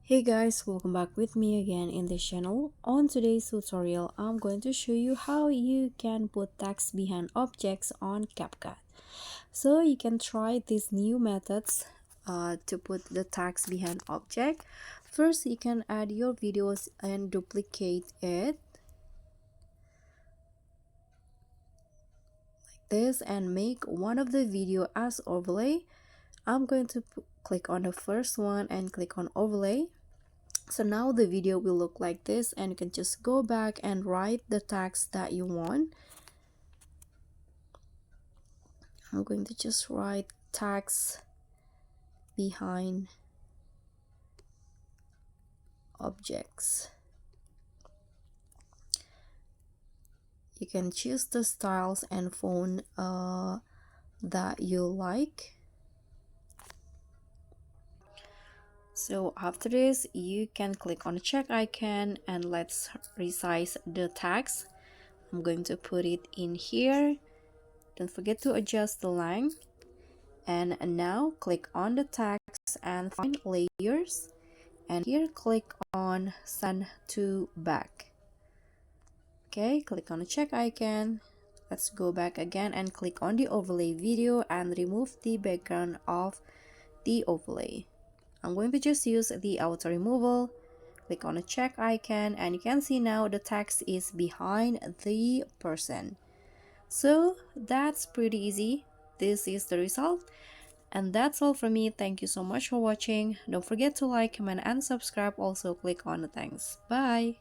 Hey guys, welcome back with me again in this channel. On today's tutorial, I'm going to show you how you can put text behind objects on CapCut. So you can try these new methods to put the text behind object. First, you can add your videos and duplicate it like this and make one of the video as overlay. I'm going to click on the first one and click on overlay. So now the video will look like this, and you can just go back and write the text that you want. I'm going to just write text behind objects. You can choose the styles and font that you like. So after this, you can click on the check icon and let's resize the text. I'm going to put it in here. Don't forget to adjust the length. And now click on the text and find layers, and here click on send to back. Okay, click on the check icon. Let's go back again and click on the overlay video and remove the background of the overlay. I'm going to just use the auto removal. Click on the check icon, and you can see now the text is behind the person. So that's pretty easy. This is the result. And that's all from me. Thank you so much for watching. Don't forget to like, comment, and subscribe. Also click on the thanks. Bye.